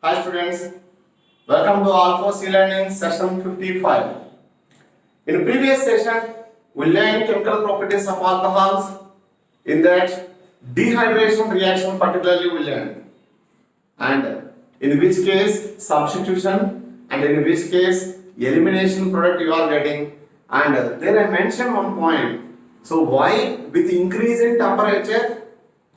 Hi students, welcome to All4C Learning session 55. In previous session, we learned chemical properties of alcohols. In that, dehydration reaction particularly we learned. And in which case substitution and in which case elimination product you are getting. And then I mentioned one point. So why with increase in temperature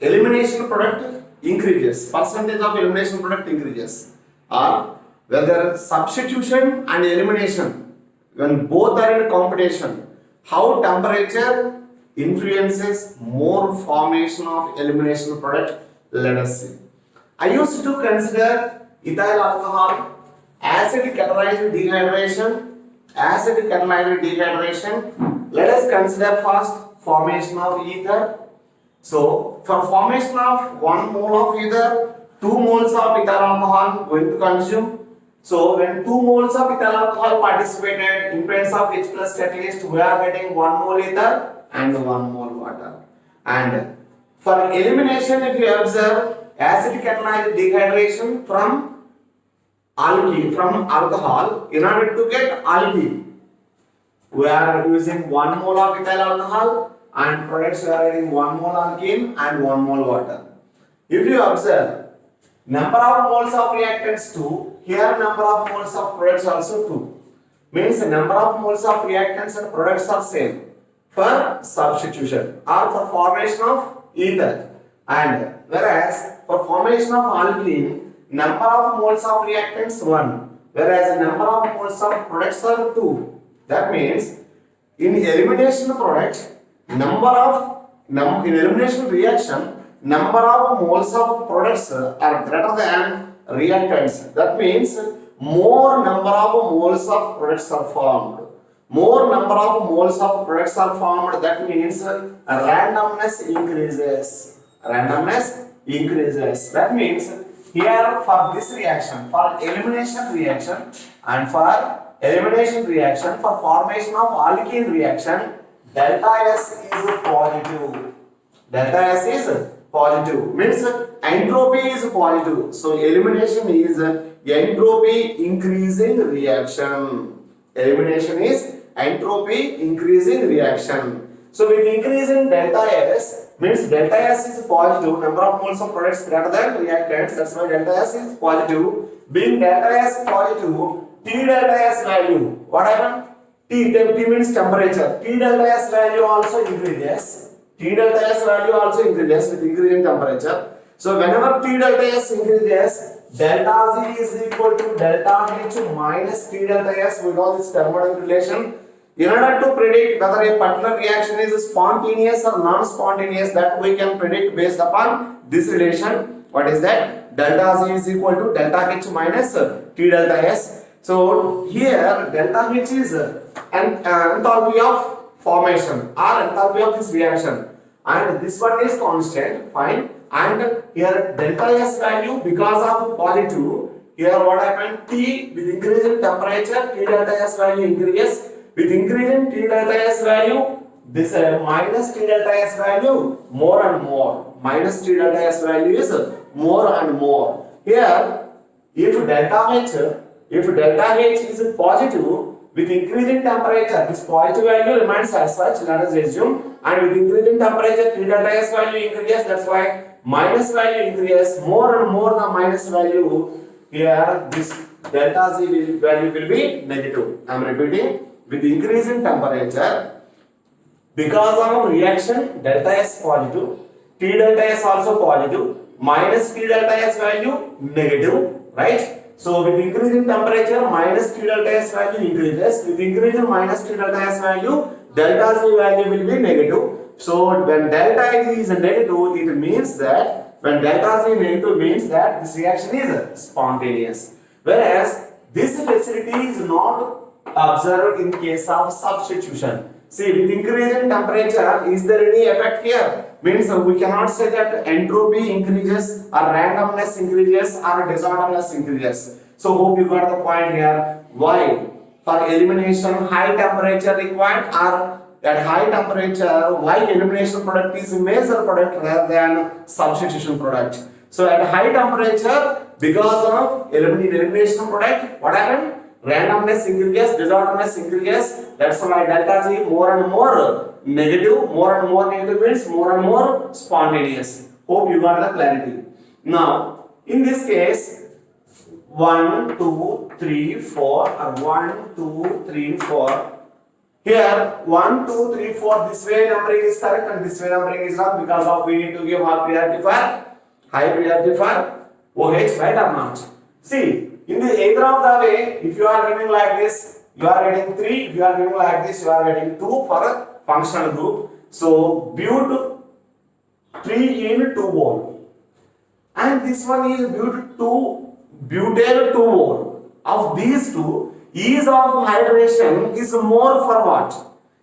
elimination product increases, percentage of elimination product increases, or whether substitution and elimination when both are in competition, how temperature influences more formation of elimination product. Let us see. I used to consider ethyl alcohol, acid catalyzed dehydration. Let us consider first formation of ether. So, for formation of 1 mole of ether, 2 moles of ethyl alcohol going to consume. So, when 2 moles of ethyl alcohol participated in presence of H plus catalyst, we are getting 1 mole ether and 1 mole water. And for elimination, if you observe, acid catalyzed dehydration from alcohol, in order to get algae, we are using 1 mole of ethyl alcohol and products we are getting 1 mole alkene and 1 mole water. If you observe, number of moles of reactants 2, here number of moles of products also 2. Means the number of moles of reactants and products are same for substitution or for formation of ether. And whereas for formation of alkene, number of moles of reactants 1, whereas the number of moles of products are 2. That means in elimination product, in elimination reaction, number of moles of products are greater than reactants. That means more number of moles of products are formed. More number of moles of products are formed. That means randomness increases. That means here for this reaction, for elimination reaction and for elimination reaction, for formation of alkene reaction, delta S is positive. Delta S is positive. Means entropy is positive. So elimination is entropy increasing reaction. Elimination is entropy increasing reaction. So with increase in delta S, means delta S is positive, number of moles of products greater than reactants, that's why delta S is positive. Being delta S positive, T delta S value, what happened? T means temperature. T delta S value also increases. T delta S value also increases with increasing temperature. So whenever T delta S increases, delta Z is equal to delta H minus T delta S. We know this thermodynamic relation. In order to predict whether a particular reaction is spontaneous or non-spontaneous, that we can predict based upon this relation. What is that? Delta Z is equal to delta H minus T delta S. So here delta H is enthalpy of formation or enthalpy of this reaction, and this one is constant, fine. And here delta S value, because of positive, here what happened? T with increase in temperature, T delta S value increases. With increase in T delta S value, this minus T delta S value more and more. Minus T delta S value is more and more. Here, if delta H is positive, with increasing temperature, this positive value remains as such, let us assume, and with increasing temperature, T delta S value increases, that's why minus value increases, more and more the minus value, here this delta Z value will be negative. I am repeating, with increase in temperature, because of reaction, delta S positive, T delta S also positive, minus T delta S value negative, right? So with increase in temperature, minus T delta S value increases. With increase in minus T delta S value, delta Z value will be negative. So when delta Z is negative, it means that when delta Z negative means that this reaction is spontaneous. Whereas this facility is not observed in case of substitution. See, with increase in temperature, is there any effect here? Means we cannot say that entropy increases or randomness increases or disorderliness increases. So hope you got the point here. Why? For elimination, high temperature required, or at high temperature, why elimination product is a major product rather than substitution product. So at high temperature, because of elimination product, what happened? Randomness increases, disorderliness increases. That's why delta G more and more negative. More and more negative means more and more spontaneous. Hope you got the clarity. Now, in this case, 1, 2, 3, 4, or 1, 2, 3, 4. Here 1, 2, 3, 4. This way numbering is correct and this way numbering is wrong because of we need to give high priority for OH, right or not? See, in the either of the way, if you are giving like this, you are getting 3. If you are giving like this, you are getting 2 for a functional group. So but 3 in 2 mole, and this one is butyl 2 mole. Of these two, ease of hydration is more for what?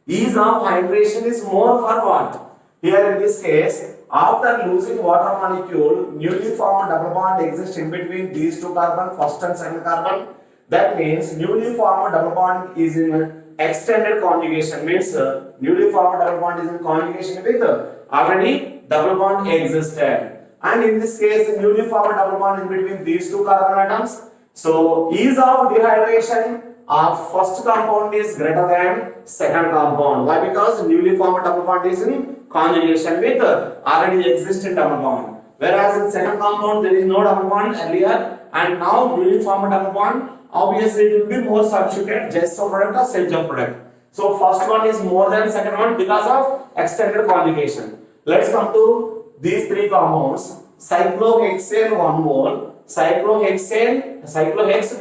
Ease of hydration is more for what? Here in this case, after losing water molecule, newly formed double bond exists in between these two carbon, first and second carbon. That means newly formed double bond is in extended conjugation. Means newly formed double bond is in conjugation with already double bond existed. And in this case, newly formed double bond in between these two carbon atoms. So ease of dehydration of first compound is greater than second compound. Why? Because newly formed double bond is in conjugation with already existing double bond. Whereas in second compound there is no double bond earlier, and now newly formed double bond, obviously it will be more substituted just of product or self of product. So first one is more than second one because of extended conjugation. Let's come to these three compounds. Cyclohexane 1 mole, cyclohex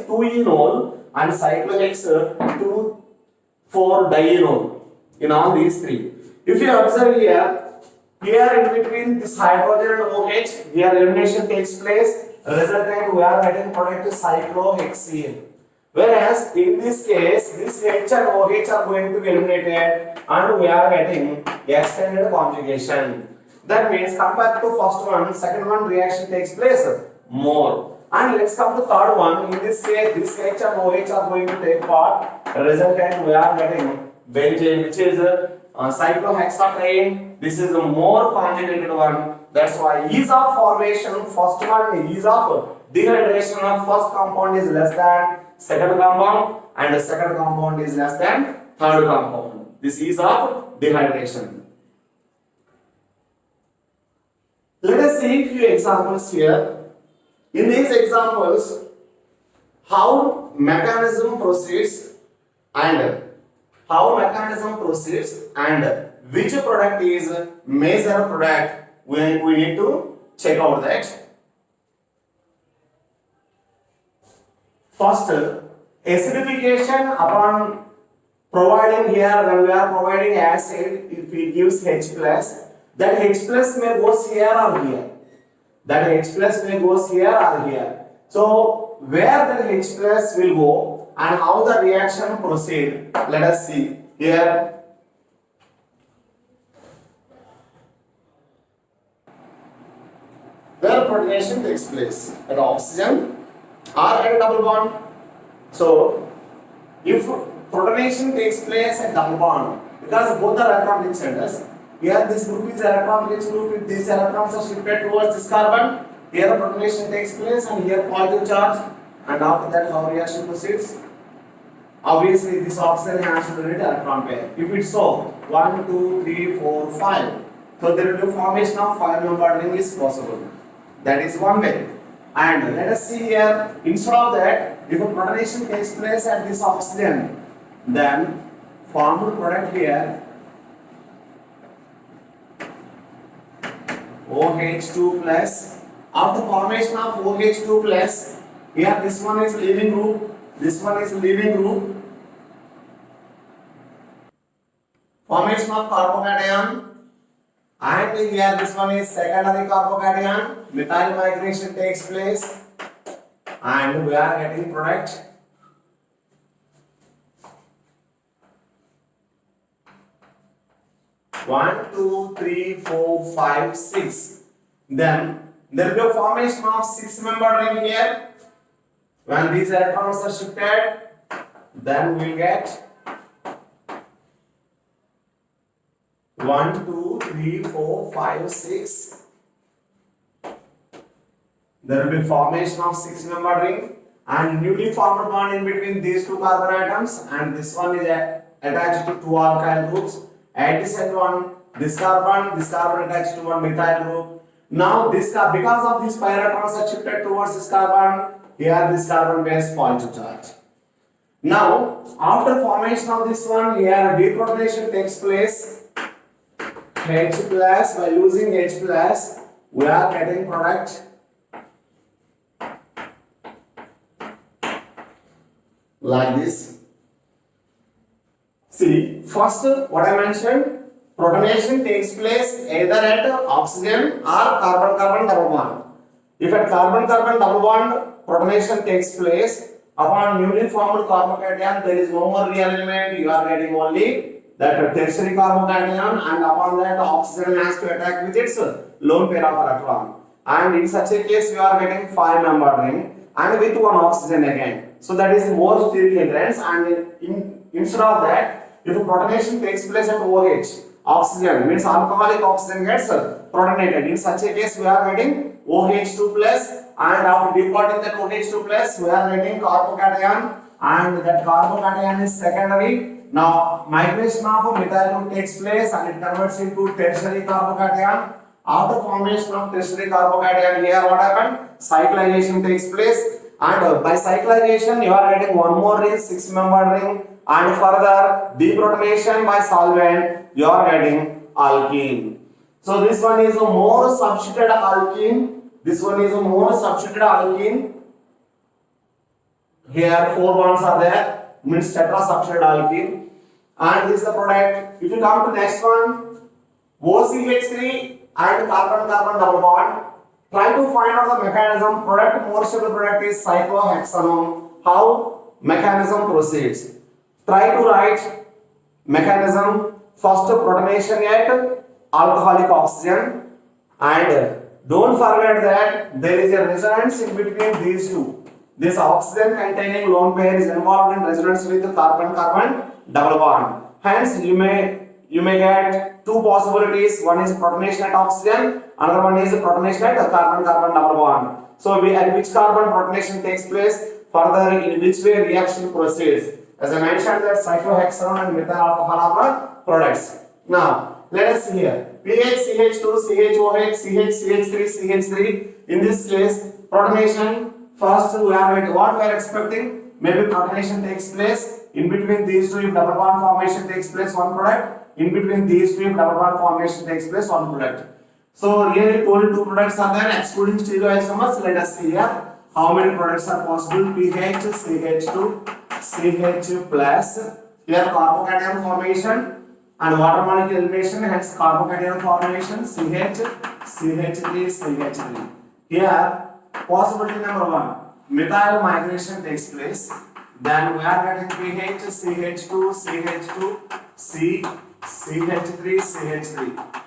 2 enol, and cyclohex 2,4-dienol. In all these three, if you observe here in between this hydrogen and OH, here elimination takes place. Resultant we are getting product cyclohexene. Whereas in this case, this H and OH are going to be eliminated, and we are getting extended conjugation. That means compared to first one, second one reaction takes place more. And let's come to third one. In this case, this H and OH are going to take part. Resultant we are getting benzene, which is cyclohexatriene. This is a more conjugated one. That's why ease of formation, first one, ease of dehydration of first compound is less than second compound, and the second compound is less than third compound. This ease of dehydration. Let us see a few examples here. In these examples, how mechanism proceeds and which product is major product, we need to check out that. First, acidification upon providing here, when we are providing acid, if it gives H plus, that H plus may goes here or here. That H plus may goes here or here. So where that H plus will go and how the reaction proceed, let us see here. Where protonation takes place, at oxygen or at a double bond. So if protonation takes place at double bond, because both are electron rich centers, here this group is electron rich group, if these electrons are shifted towards this carbon, here the protonation takes place and here positive charge, and after that how reaction proceeds? Obviously this oxygen has to donate electron pair. If it's so, 1, 2, 3, 4, 5. So there will be formation of 5-membered ring is possible. That is one way. And let us see here, instead of that, if a protonation takes place at this oxygen, then formed product here OH2 plus. After formation of OH2 plus, here this one is leaving group, this one is leaving group. Formation of carbocation, and here this one is secondary carbocation. Methyl migration takes place, and we are getting product one, two, three, four, five, six. Then there will be a formation of 6-membered ring here. When these electrons are shifted, then we will get 1, 2, 3, 4, 5, 6. there will be formation of 6-membered ring and newly formed bond in between these two carbon atoms, and this one is attached to two alkyl groups. At the second one, this carbon attached to one methyl group. Now this because of these pi electrons are shifted towards this carbon, here this carbon bears positive charge. Now after formation of this one, here deprotonation takes place. H plus, by using H plus, we are getting product like this. See, first what I mentioned, protonation takes place either at oxygen or carbon-carbon double bond. If at carbon-carbon double bond, protonation takes place upon newly formed carbocation, there is no more real element, you are getting only that tertiary carbocation, and upon that oxygen has to attack with its lone pair of electron. And in such a case, you are getting 5-membered ring and with one oxygen again. So that is more steric hindrance, and instead of that, if protonation takes place at OH, oxygen means alcoholic oxygen gets protonated. In such a case, we are getting OH2 plus, and after departing that OH2 plus, we are getting carbocation, and that carbocation is secondary. Now migration of methyl group takes place and it converts into tertiary carbocation. After formation of tertiary carbocation, here what happened? Cyclization takes place, and by cyclization you are getting one more ring, 6-membered ring, and further deprotonation by solvent you are getting alkene. So this one is a more substituted alkene. This one is a more substituted alkene. Here 4 bonds are there, means tetra substituted alkene. And this is the product. If you come to next one, OCH3 and carbon-carbon double bond. Try to find out the mechanism. Product, more stable product is cyclohexanone. How mechanism proceeds? Try to write mechanism. First protonation at alcoholic oxygen, and don't forget that there is a resonance in between these two. This oxygen containing lone pair is involved in resonance with carbon-carbon double bond. Hence you may get two possibilities. One is protonation at oxygen, another one is protonation at carbon-carbon double bond. So at which carbon protonation takes place, further in which way reaction proceeds. As I mentioned that cyclohexanone and methyl alcohol are products. Now let us see here. pH, CH2, CHOH, CH, CH3, CH3. In this case, protonation. First, we are what we are expecting. Maybe protonation takes place. In between these two, if double bond formation takes place, one product. In between these two, if double bond formation takes place, one product. So really, total 2 products are there, excluding stereoisomers. Let us see here how many products are possible. pH, CH2, CH plus. Here carbocation formation and water molecule elimination. Hence carbocation formation. CH, CH3, CH3. Here. Possibility number 1, methyl migration takes place. Then we are getting pH, CH2, CH2, C, CH3, CH3.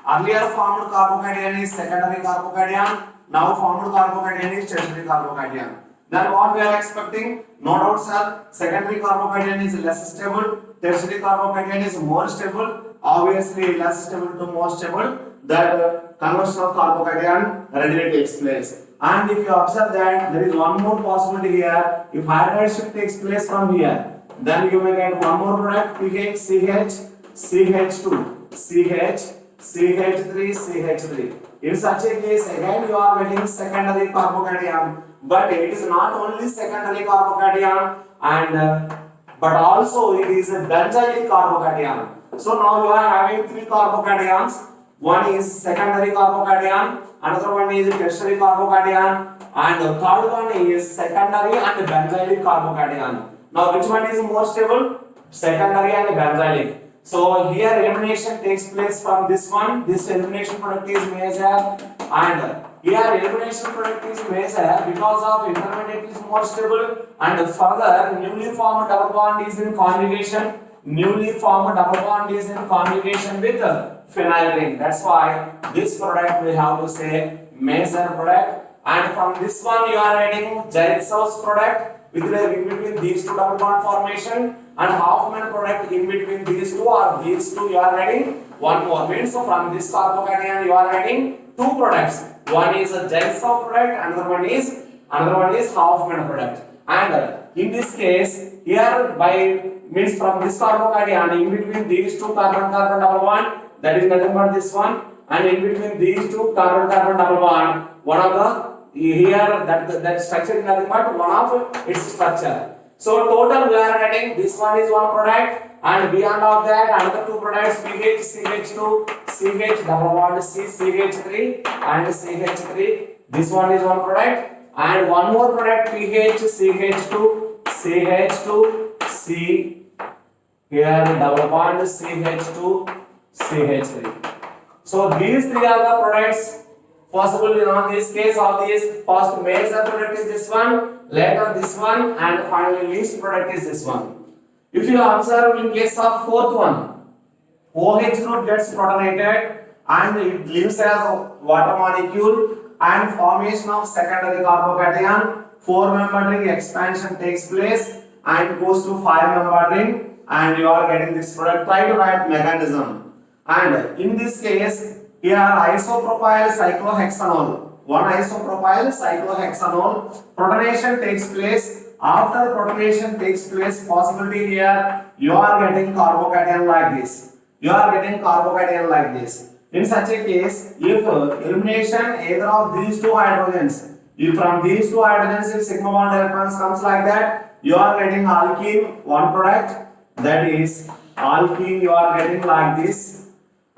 Earlier formed carbocation is secondary carbocation. Now formed carbocation is tertiary carbocation. Then what we are expecting? No doubt, sir. Secondary carbocation is less stable. Tertiary carbocation is more stable. Obviously, less stable to more stable. That conversion of carbocation readily takes place. And if you observe that there is one more possibility here, if hydride shift takes place from here, then you may get one more product, pH, CH, CH2, CH, CH3, CH3. In such a case, again you are getting secondary carbocation, but it is not only secondary carbocation, and but also it is a benzylic carbocation. So now you are having 3 carbocations. One is secondary carbocation, another one is tertiary carbocation, and the third one is secondary and benzylic carbocation. Now which one is more stable? Secondary and benzylic. So here elimination takes place from this one. This elimination product is major, and here elimination product is major because of intermediate is more stable, and further newly formed double bond is in conjugation. Newly formed double bond is in conjugation with phenyl ring. That's why this product we have to say major product. And from this one you are getting Zaitsev's product with in between these two double bond formation, and Hoffman product in between these two, or these two you are getting one more. Means so from this carbocation you are getting two products. One is a Jigsaw product, another one is Hoffman product. And in this case, here by means from this carbocation in between these two carbon double bond, that is nothing but this one, and in between these two carbon double bond, one of the here that structure is nothing but one of its structure. So total we are getting this one is one product, and beyond of that another two products PH CH2 CH double bond C CH3 and CH3. This one is one product, and one more product PH CH2 CH2 C here double bond CH2 CH3. So these three are the products possible in this case of this. First major product is this one, later this one, and finally least product is this one. If you observe in case of fourth one, OH group gets protonated and it leaves as a water molecule, and formation of secondary carbocation, 4-membered ring expansion takes place and goes to 5-membered ring, and you are getting this product. Try to write mechanism. And in this case, here isopropyl cyclohexanol, one isopropyl cyclohexanol, protonation takes place. After protonation takes place, possibility here you are getting carbocation like this. You are getting carbocation like this. In such a case, if elimination either of these two hydrogens, if from these two hydrogens if sigma bond electrons comes like that, you are getting alkene, one product, that is alkene you are getting like this.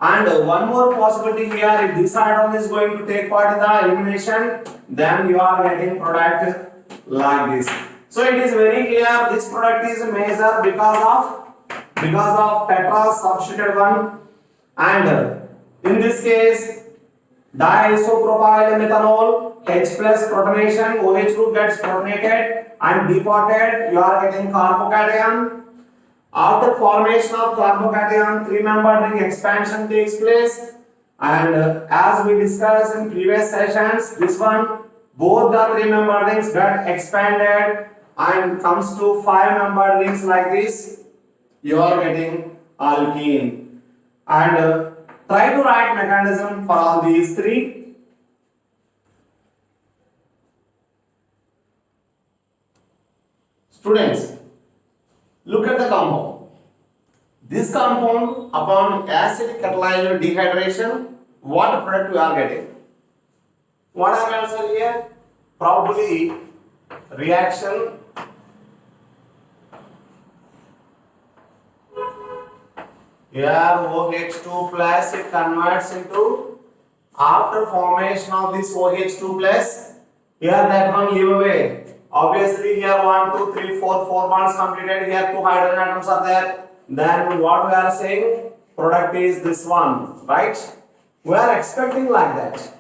And one more possibility here, if this hydrogen is going to take part in the elimination, then you are getting product like this. So it is very clear this product is major because of tetra substituted one, and in this case diisopropyl methanol H plus protonation, OH group gets protonated and departed, you are getting carbocation. After formation of carbocation, 3-membered ring expansion takes place, and as we discussed in previous sessions, this one, both the 3-membered rings get expanded and comes to 5-membered rings like this, you are getting alkene. And try to write mechanism for all these three. Students, look at the compound. This compound, upon acid catalyzed dehydration, what product we are getting? What I am answering here? Probably reaction here OH2 plus it converts into, after formation of this OH2 plus, here that one leave away. Obviously here 1, 2, 3, 4 bonds completed, here 2 hydrogen atoms are there. Then what we are saying, product is this one, right? We are expecting like that.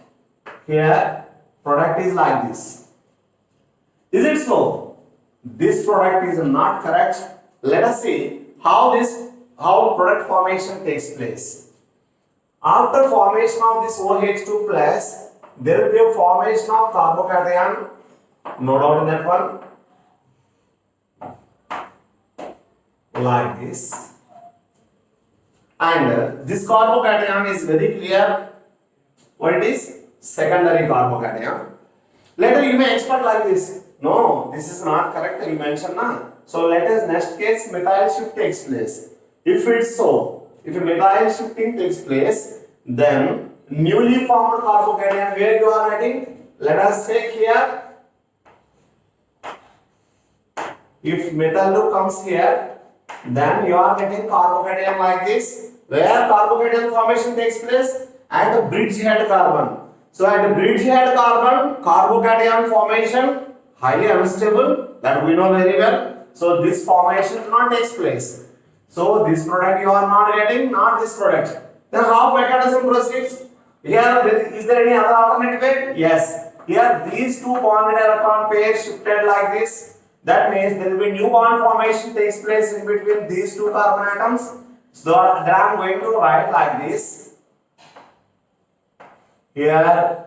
Here product is like this. Is it so? This product is not correct. Let us see how product formation takes place. After formation of this OH2 plus, there will be a formation of carbocation. No doubt in that one. Like this. And this carbocation is very clear. What it is? Secondary carbocation. Later you may expect like this. No, this is not correct. You mentioned na. So let us next case methyl shift takes place. If it's so, if methyl shifting takes place, then newly formed carbocation where you are writing. Let us take here. If methyl group comes here, then you are getting carbocation like this, where carbocation formation takes place at the bridgehead carbon. So at the bridgehead carbon, carbocation formation highly unstable, that we know very well. So this formation does not take place. So this product you are not getting, not this product. Then how mechanism proceeds? Here is there any other alternative way? Yes. Here these two bonded electron pairs shifted like this. That means there will be new bond formation takes place in between these two carbon atoms. So then I am going to write like this. Here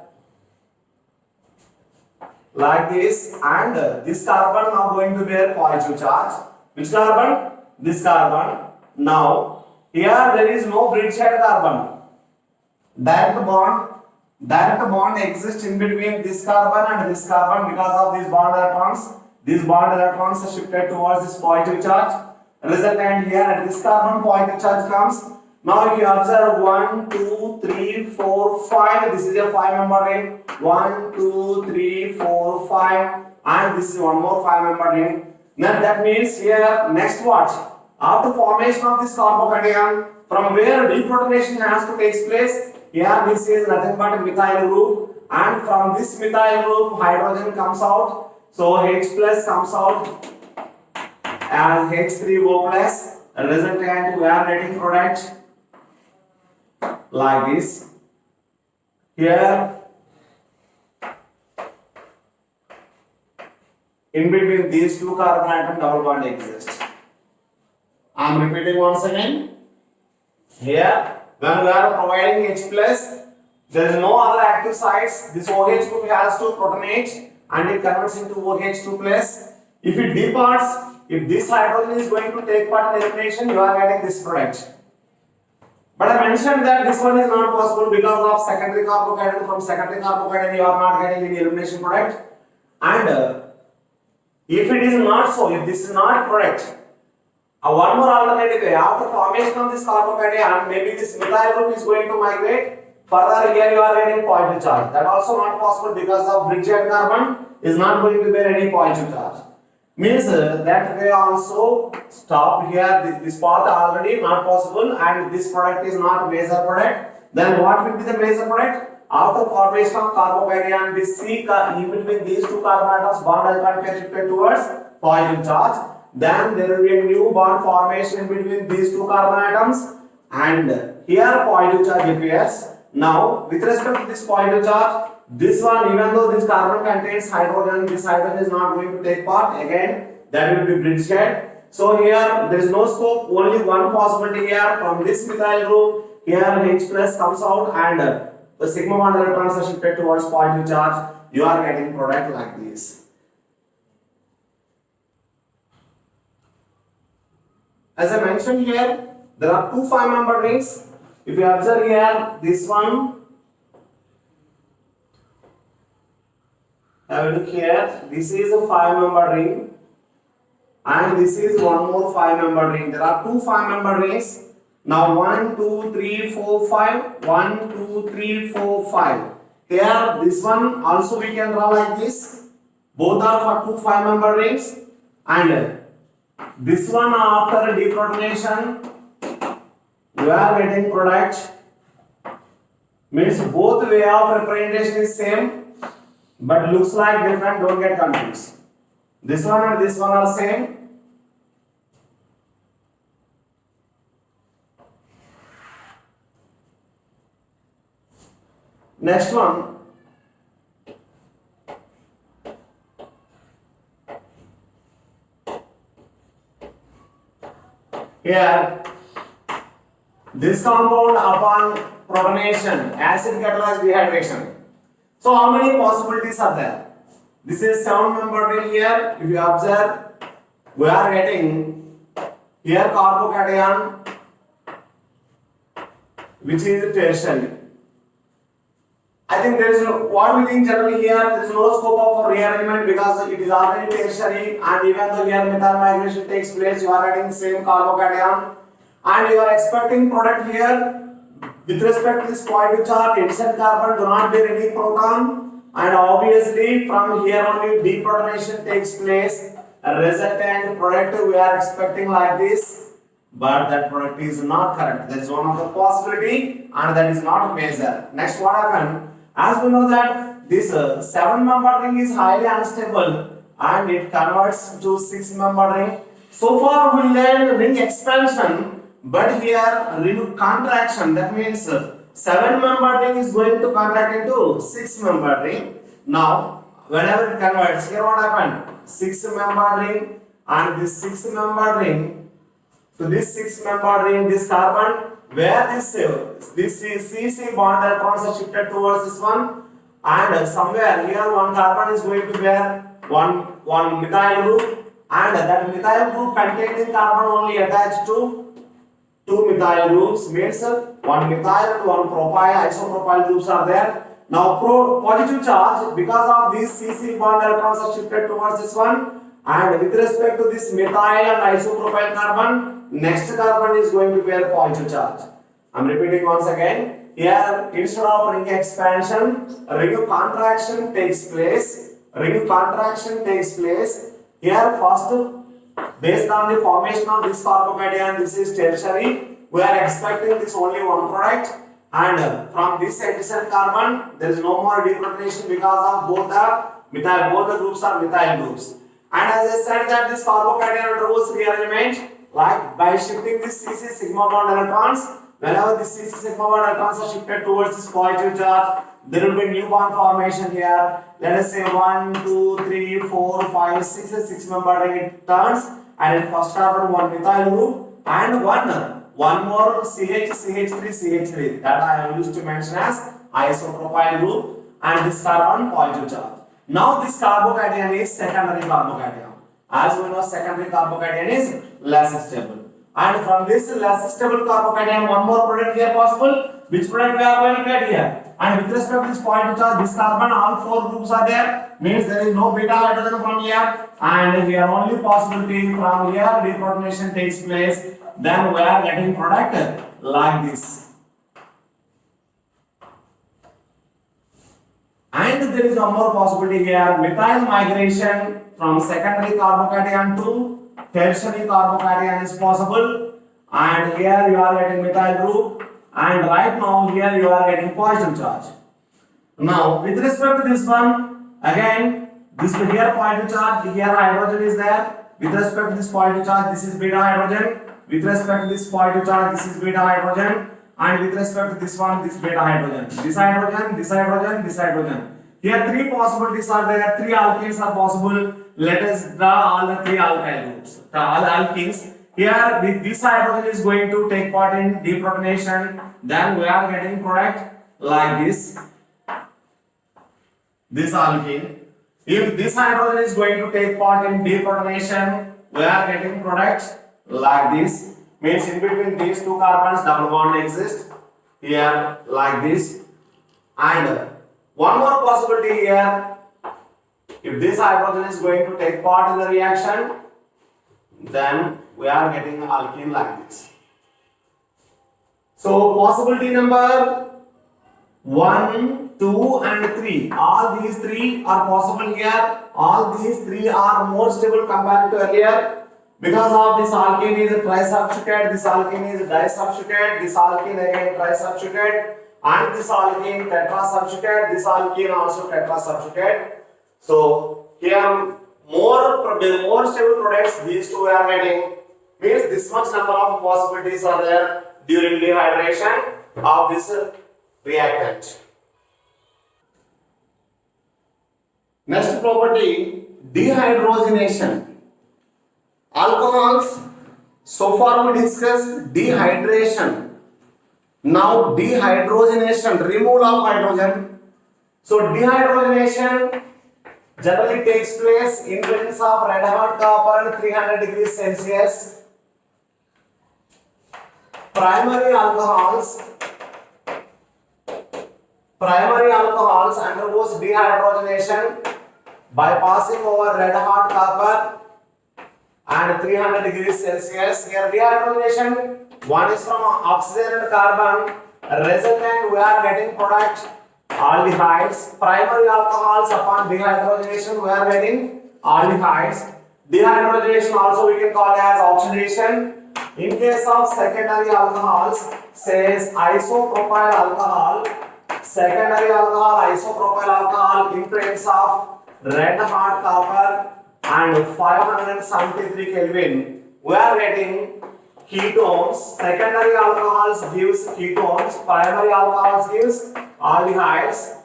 like this, and this carbon now going to bear positive charge. Which carbon? This carbon. Now here there is no bridgehead carbon. Direct bond direct bond exists in between this carbon and this carbon because of these bond electrons. These bond electrons are shifted towards this positive charge. Resultant here at this carbon positive charge comes. Now if you observe 1, 2, 3, 4, 5, this is a 5-member ring. 1, 2, 3, 4, 5, and this is one more 5-member ring. Now that means here next what? After formation of this carbocation, from where deprotonation has to take place, here this is nothing but methyl group, and from this methyl group hydrogen comes out. So H plus comes out as H3O plus. Resultant we are getting product like this. Here in between these two carbon atom double bond exists. I am repeating once again. Here when we are providing H plus, there is no other active sites. This OH group has to protonate and it converts into OH2 plus. If it departs, if this hydrogen is going to take part in elimination, you are getting this product. But I mentioned that this one is not possible because of secondary carbocation. From secondary carbocation, you are not getting any elimination product. And if it is not so, if this is not product, one more alternative way, after formation of this carbocation, maybe this methyl group is going to migrate. Further here you are getting positive charge. That also not possible because of bridgehead carbon is not going to bear any positive charge. Means that way also stop here. This part already not possible, and this product is not major product. Then what will be the major product? After formation of carbocation, this C in between these two carbon atoms bond electron pair shifted towards positive charge. Then there will be a new bond formation in between these two carbon atoms, and here positive charge appears. Now with respect to this positive charge, this one, even though this carbon contains hydrogen, this hydrogen is not going to take part. Again, that will be bridgehead. So here there is no scope, only one possibility here. From this methyl group, here H plus comes out and the sigma bond electrons are shifted towards positive charge. You are getting product like this. As I mentioned here, there are two 5-member rings. If you observe here, this one, have a look here, this is a 5-member ring and this is one more 5-member ring. There are two 5-member rings. Now 1, 2, 3, 4, 5, 1, 2, 3, 4, 5. Here this one also we can draw like this. Both are for two 5-member rings, and this one after deprotonation we are getting product. Means both way of representation is same, but looks like different. Don't get confused. This one and this one are same. Next one, here this compound upon protonation, acid catalyzed dehydration. So how many possibilities are there? This is 7-member ring here. If you observe, we are getting here carbocation, which is tertiary. I think there is what we think generally here, there is no scope of rearrangement because it is already tertiary, and even though here methyl migration takes place, you are getting same carbocation, and you are expecting product here. With respect to this positive charge, inside carbon do not bear any proton, and obviously from here only deprotonation takes place. A resultant product we are expecting like this, but that product is not correct. That is one of the possibility, and that is not major. Next, what happened? As we know that this 7-member ring is highly unstable and it converts to 6-member ring. So far we learned ring expansion, but here ring contraction. That means 7-member ring is going to contract into 6-member ring. Now whenever it converts, here what happened? 6-member ring, and this 6-member ring to this 6-member ring, this carbon, where this CC bond electrons are shifted towards this one, and somewhere here one carbon is going to bear one methyl group, and that methyl group containing carbon only attached to two methyl groups, means one methyl and one propyl isopropyl groups are there. Now positive charge, because of these CC bond electrons are shifted towards this one, and with respect to this methyl and isopropyl carbon, next carbon is going to bear positive charge. I am repeating once again. Here, instead of ring expansion, ring contraction takes place. Ring contraction takes place. Here, first, based on the formation of this carbocation, this is tertiary. We are expecting this only one product, and from this adjacent carbon, there is no more deprotonation because of both the groups are methyl groups. And as I said that this carbocation undergoes rearrangement, like by shifting this CC sigma bond electrons. Whenever the CC sigma bond electrons are shifted towards this positive charge, there will be new bond formation here. Let us say 1, 2, 3, 4, 5, 6, 6-membered ring it turns, and in first carbon one methyl group and one more CH3 that I have used to mention as isopropyl group, and this carbon positive charge. Now this carbocation is secondary carbocation. As we know, secondary carbocation is less stable. And from this less stable carbocation, one more product here possible. Which product we are going to get here? And with respect to this positive charge, this carbon, all four groups are there. Means there is no beta hydrogen from here. And here only possibility from here deprotonation takes place. Then we are getting product like this. And there is one more possibility here. Methyl migration from secondary carbocation to tertiary carbocation is possible, and here you are getting methyl group, and right now here you are getting positive charge. Now with respect to this one, again this here positive charge, here hydrogen is there. With respect to this positive charge, this is beta hydrogen. With respect to this positive charge, this is beta hydrogen, and with respect to this one, this beta hydrogen. This hydrogen, this hydrogen, this hydrogen. Here three possibilities are there, three alkenes are possible. Let us draw all the three alkyl groups, all alkenes. Here this hydrogen is going to take part in deprotonation. Then we are getting product like this alkene. If this hydrogen is going to take part in deprotonation, we are getting product like this. Means in between these two carbons double bond exists here like this. And one more possibility here, if this hydrogen is going to take part in the reaction, then we are getting alkene like this. So possibility number 1, 2 and 3, all these three are possible here. All these three are more stable compared to earlier. Because of this alkene is a trisubstituted, this alkene is a disubstituted, this alkene again trisubstituted, and this alkene tetrasubstituted, this alkene also tetrasubstituted. So here more stable products these two are getting, means this much number of possibilities are there during dehydration of this reactant. Next property, dehydrogenation. Alcohols, so far we discussed dehydration. Now dehydrogenation, removal of hydrogen. So dehydrogenation generally takes place in presence of red hot copper at 300 degrees Celsius. Primary alcohols undergoes dehydrogenation by passing over red hot copper and 300 degrees Celsius. Here dehydrogenation, one is from oxygen and carbon, resultant we are getting product aldehydes. Primary alcohols, upon dehydrogenation we are getting aldehydes. Dehydrogenation also we can call as oxidation. In case of secondary alcohols, says isopropyl alcohol, secondary alcohol, isopropyl alcohol in presence of red hot copper and 573 Kelvin, we are getting ketones. Secondary alcohols gives ketones, primary alcohols gives aldehydes,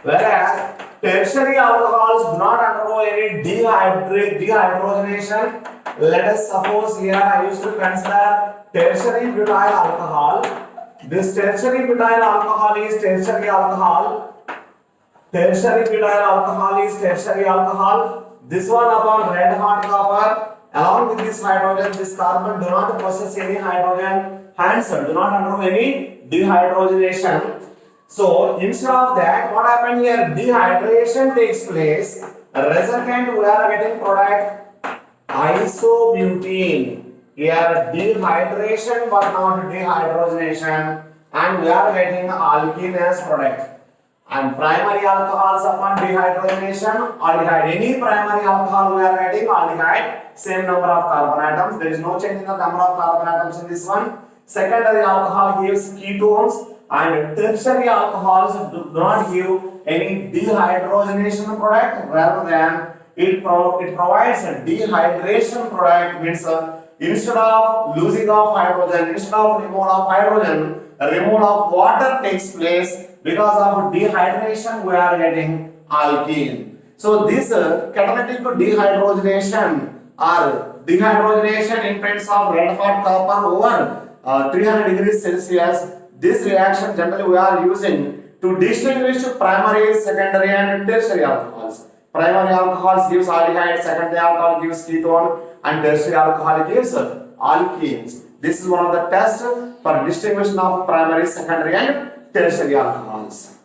whereas tertiary alcohols do not undergo any dehydrogenation. Let us suppose here I used to consider tertiary butyl alcohol. This tertiary butyl alcohol is tertiary alcohol. Tertiary butyl alcohol is tertiary alcohol. This one upon red hot copper, along with this hydrogen, this carbon do not possess any hydrogen, hence do not undergo any dehydrogenation. So instead of that, what happened here? Dehydration takes place. Resultant, we are getting product isobutene. Here dehydration but not dehydrogenation, and we are getting alkene as product. And primary alcohols upon dehydrogenation, aldehyde. Any primary alcohol we are getting aldehyde, same number of carbon atoms. There is no change in the number of carbon atoms in this one. Secondary alcohol gives ketones, and tertiary alcohols do not give any dehydrogenation product, rather than it provides a dehydration product. Means instead of losing of hydrogen, instead of removal of hydrogen, removal of water takes place. Because of dehydration, we are getting alkene. So this catalytic dehydrogenation or dehydrogenation in presence of red hot copper over 300 degrees Celsius. This reaction generally we are using to distinguish primary, secondary and tertiary alcohols. Primary alcohols gives aldehyde, secondary alcohol gives ketone, and tertiary alcohol gives alkenes. This is one of the tests for distinguishing of primary, secondary and tertiary alcohols.